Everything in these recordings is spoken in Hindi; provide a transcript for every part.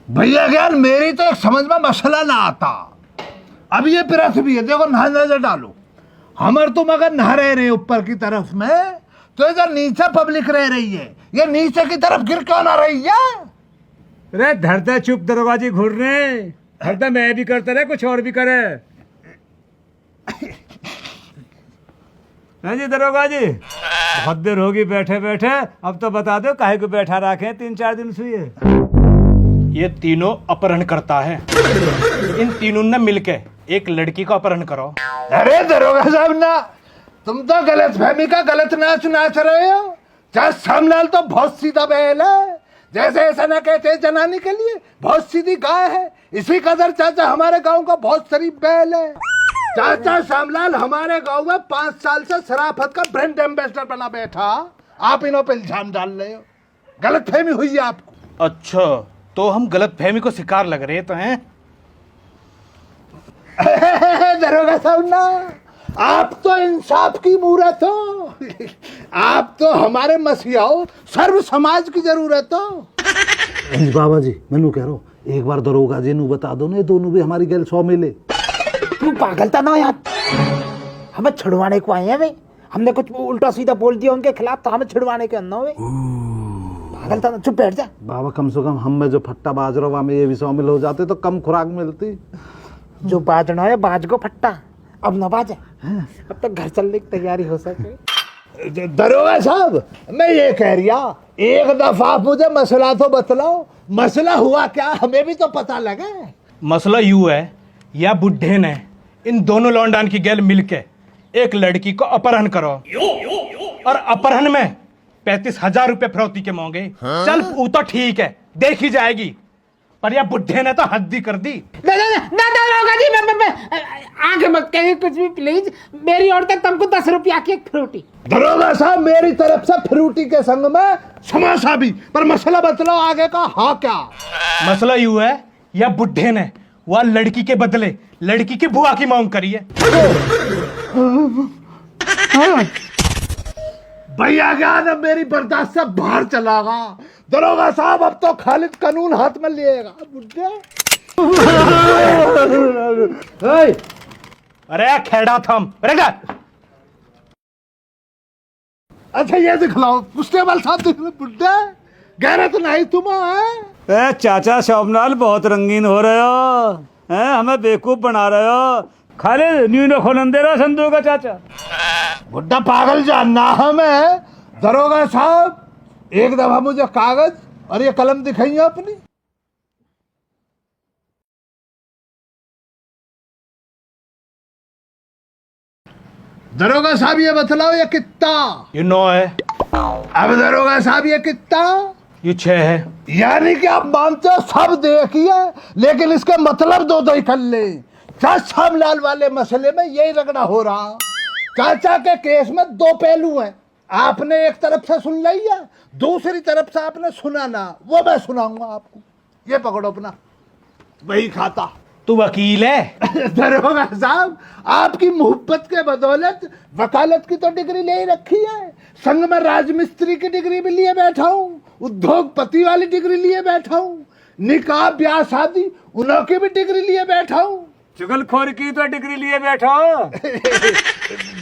भैया ज्ञान मेरी तो एक समझ में मसला ना आता। अब ये प्रेस भी है, देखो नजर डालो, हमर तुम अगर नहा रहे ऊपर की तरफ में, तो इधर नीचे पब्लिक रह रही है, ये नीचे की तरफ गिर क्यों ना रही है? अरे धरता चुप दरोगाजी घूर रहे, धरता मैं भी करता रहे, कुछ और भी करे। हाँ जी दरोगा जी, बहुत देर होगी बैठे बैठे, अब तो बता दो काहे को बैठा रखे 3-4 दिन से। ये तीनों अपहरण करता है, इन तीनों ने मिलके एक लड़की का अपहरण करो। अरे दरोगा साहब ना, तुम तो गलत फहमी का गलत नाच नाच रहे हो। चाहे सामलाल तो बहुत सीधा बैल है, जैसे ऐसा ना कहते जनानी के लिए बहुत सीधी गाय है, इसी कदर चाचा हमारे गांव का बहुत शरीफ बैल है। चाचा श्यामलाल हमारे गांव में 5 साल से शराफत का ब्रांड एम्बेसडर बना बैठा, आप इन्हों पे इल्जाम डाल रहे हो। गलत फहमी हुई है आपको। अच्छा, तो हम गलत फहमी को शिकार लग रहे तो हैं। दरोगा साहब ना, आप तो इंसाफ की मूरत हो, आप तो हमारे मसीहा हो, सर्व समाज की जरूरत हो। बाबा जी मैनू कह रहा हूँ, एक बार दरोगा जी नू बता दो ना, ये दोनों भी हमारी गैल 100 मिले। तू पागल था ना यार, हमें छुड़वाने को आए हैं वे, हमने कुछ उल्टा सीधा बोल दिया उनके खिलाफ तो हमें छुड़वाने के अन्ना वे। पागल था ना, चुप बैठ जा। बाबा कम से कम हम में जो फट्टा बाज रहा में ये भी शामिल हो जाते तो कम खुराक मिलती। जो बाजना है बाज को फट्टा, अब न बाजे, अब तक घर चलने की तैयारी हो सके। दरोगा साहब मैं ये कह रिया, एक दफा मुझे मसला तो बतलाओ, मसला हुआ क्या, हमें भी तो पता लगे। मसला यूं है, या बुढ़े ने इन दोनों लौंडान की गैल मिलके एक लड़की को अपहरण करो, और अपहरण में 35,000 रुपए फिरौती के मांगे। चल वो तो ठीक है, देखी जाएगी, पर यह बुढ़े ने तो हद ही कर दी। दरोगा जी, मैं आगे मत कहिए कुछ भी प्लीज, मेरी ओर तक तुमको 10 रुपया की एक फ्रूटी। दरोगा साहब मेरी तरफ से फ्रूटी के संग में समोसा भी, पर मसला बतलाओ आगे का। हाँ क्या मसला यूं है, या बुढ़े ने वह लड़की के बदले लड़की की बुआ की मांग करी है। भैया ज्ञान अब मेरी बर्दाश्त से बाहर चला गया। दरोगा साहब अब तो खालिद कानून हाथ में लिएगा। बुढ़े अरे खेड़ा थम, अरे क्या? अच्छा ये दिखलाओ, कांस्टेबल साहब दिख रहे। बुढ़े गैरत नहीं तुम है? चाचा शोभनाल बहुत रंगीन हो रहे हो, हमें बेवकूफ बना रहे हो। खाली न्यू खोलन दे रहा संदूक का चाचा। बुढ़ा पागल जानना हमें। दरोगा साहब एक दफा मुझे कागज और ये कलम दिखाइए अपनी। दरोगा साहब ये बतलाओ ये कितना? ये 9 है। अब दरोगा साहब ये कितना? ये 6 है। यानी कि आप मानते हो सब देखिए, लेकिन इसके मतलब दो दो ही कर ले। चाचा लाल वाले मसले में यही रगड़ा हो रहा। चाचा के केस में 2 पहलू हैं, आपने एक तरफ से सुन लिया, दूसरी तरफ से आपने सुना ना, वो मैं सुनाऊंगा आपको। ये पकड़ो अपना वही खाता। तू वकील है? दरोगा साहब आपकी मोहब्बत के बदौलत वकालत की तो डिग्री ले ही रखी है, संग में राजमिस्त्री की डिग्री भी लिए बैठा हूँ, उद्योगपति वाली डिग्री लिए बैठा हूँ, निकाह ब्याह शादी उन्हों की भी डिग्री लिए बैठा हूँ। चुगलखोर की तो डिग्री लिए बैठा हो।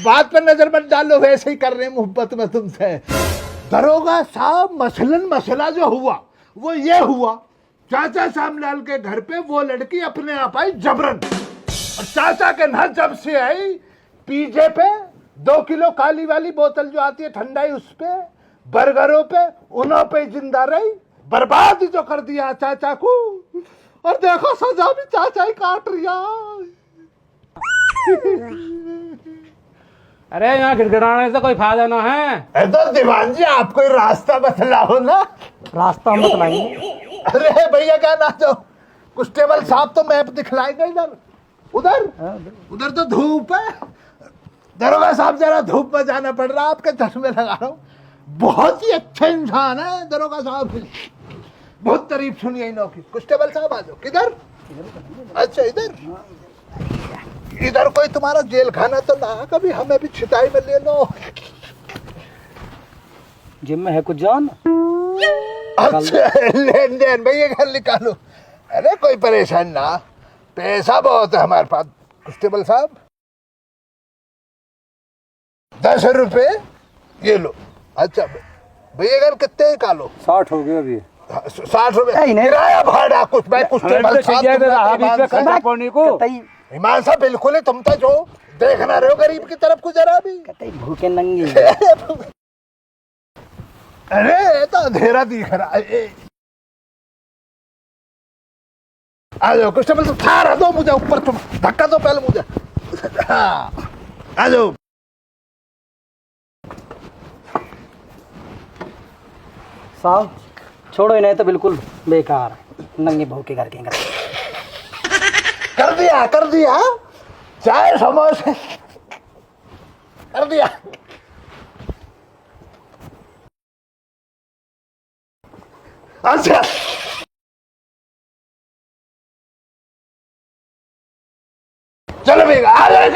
बात पर नजर मत डालो, वैसे ही कर रहे हैं मोहब्बत में तुमसे। दरोगा साहब मसलन मसला जो हुआ वो ये हुआ, चाचा श्यामलाल के घर पे वो लड़की अपने आप आई जबरन, और चाचा के ना जब से आई पीछे पे 2 किलो काली वाली बोतल जो आती है ठंडाई, उस पे बर्गरों पे उन्हों पे जिंदा रही, बर्बाद ही जो कर दिया चाचा को। और देखो सजा भी चाचा ही काट रिया। अरे यहाँ गिड़गिड़ाने से कोई फायदा ना है। तो दीवान जी आप कोई रास्ता बतलाओ ना। रास्ता हम बतलाएंगे। अरे भैया क्या ना जाओ, कांस्टेबल साहब तो मैप दिखलाएंगे इधर उधर। उधर तो धूप है, दरोगा साहब जरा धूप में जाना पड़ रहा, आपके चश्मे लगा रहा हूँ। बहुत ही अच्छे इंसान है दरोगा साहब, बहुत तारीफ सुनी है इनों की। कांस्टेबल साहब आ जाओ। किधर? अच्छा इधर। इधर कोई तुम्हारा जेल खाना तो ना, कभी हमें भी छिताई में ले लो। जिम में है कुछ जान? अच्छा लेन देन भैया घर निकालो। अरे कोई परेशान ना, पैसा बहुत है हमारे पास। कांस्टेबल साहब 10 रुपए ये लो। अच्छा भैया अगर कितने निकालो? 60 हो गए अभी। 60 रुपए किराया भाड़ा कुछ। मैं कांस्टेबल साहब ईमान साहब बिल्कुल ही, तुम तो जो देखना रहे हो गरीब की तरफ को जरा भी। भूखे नंगे। अरे ये तो अंधेरा दिख रहा है। आ जाओ कांस्टेबल साहब, थारा दो मुझे ऊपर, तुम धक्का दो पहले मुझे। हाँ आ जाओ। साहब छोड़ो इन्हें, तो बिल्कुल बेकार नंगे भूखे करके कर दिया चाय समोसे कर दिया। अच्छा चलो भैया आ जाए,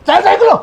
चाय देख लो।